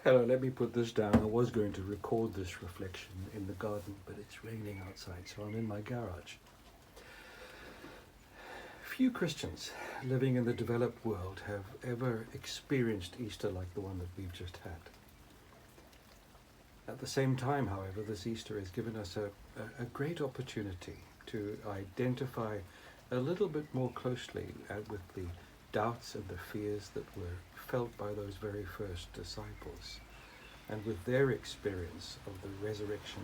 Hello, let me put this down. I was going to record this reflection in the garden, but it's raining outside, so I'm in my garage. Few Christians living in the developed world have ever experienced Easter like the one that we've just had. At the same time, however, this Easter has given us a great opportunity to identify a little bit more closely with the doubts and the fears that were felt by those very first disciples, and with their experience of the resurrection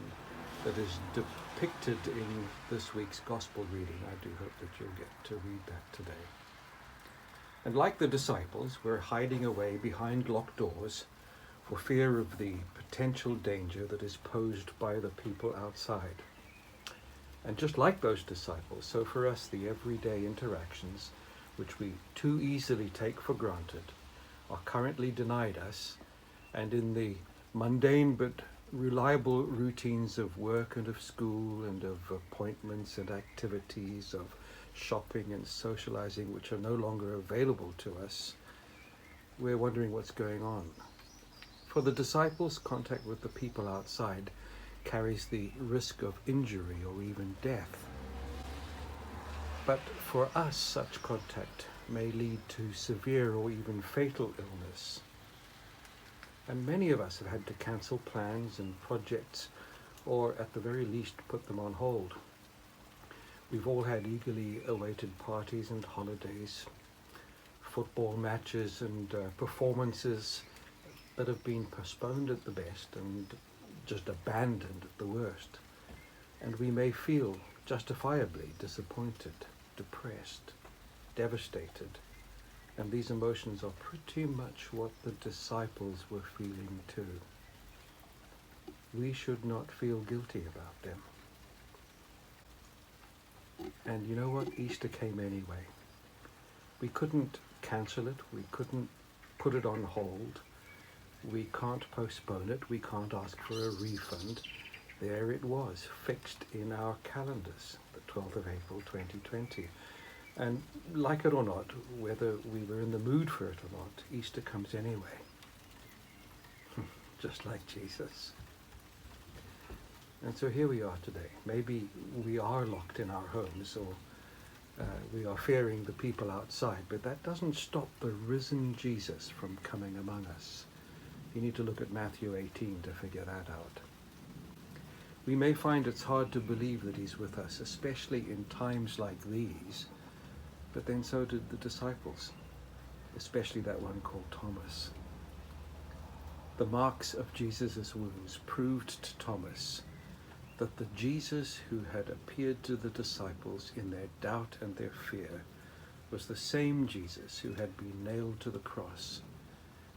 that is depicted in this week's gospel reading. I do hope that you'll get to read that today. And like the disciples, we're hiding away behind locked doors for fear of the potential danger that is posed by the people outside. And just like those disciples, so for us, the everyday interactions, which we too easily take for granted, are currently denied us, and in the mundane but reliable routines of work and of school and of appointments and activities, of shopping and socializing, which are no longer available to us, we're wondering what's going on. For the disciples, contact with the people outside carries the risk of injury or even death. But for us, such contact may lead to severe or even fatal illness. And many of us have had to cancel plans and projects, or at the very least put them on hold. We've all had eagerly awaited parties and holidays, football matches and performances that have been postponed at the best and just abandoned at the worst. And we may feel justifiably disappointed, depressed, devastated. And these emotions are pretty much what the disciples were feeling too. We should not feel guilty about them. And you know what? Easter came anyway. We couldn't cancel it. We couldn't put it on hold. We can't postpone it. We can't ask for a refund. There it was, fixed in our calendars, the 12th of April 2020. And like it or not, whether we were in the mood for it or not, Easter comes anyway. Just like Jesus. And so here we are today. Maybe we are locked in our homes, or we are fearing the people outside, but that doesn't stop the risen Jesus from coming among us. You need to look at Matthew 18 to figure that out. We may find it's hard to believe that he's with us, especially in times like these, but then so did the disciples, especially that one called Thomas. The marks of Jesus' wounds proved to Thomas that the Jesus who had appeared to the disciples in their doubt and their fear was the same Jesus who had been nailed to the cross,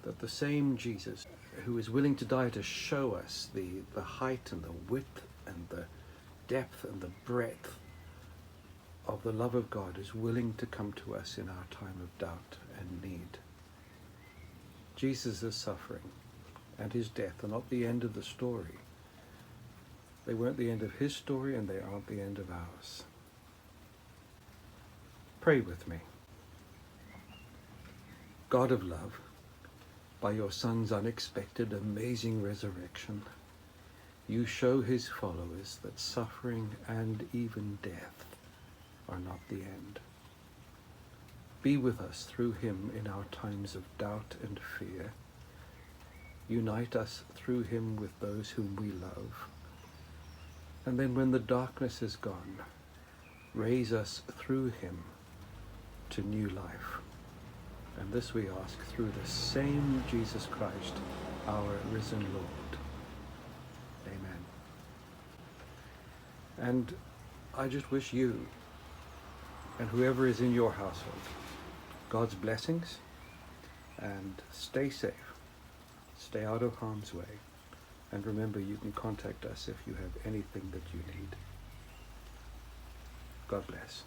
that the same Jesus who is willing to die to show us the height and the width and the depth and the breadth of the love of God is willing to come to us in our time of doubt and need. Jesus' suffering and his death are not the end of the story. They weren't the end of his story, and they aren't the end of ours. Pray with me. God of love, by your Son's unexpected, amazing resurrection, you show his followers that suffering and even death are not the end. Be with us through him in our times of doubt and fear. Unite us through him with those whom we love. And then when the darkness is gone, raise us through him to new life. And this we ask through the same Jesus Christ, our risen Lord. Amen. And I just wish you and whoever is in your household God's blessings, and stay safe. Stay out of harm's way. And remember, you can contact us if you have anything that you need. God bless.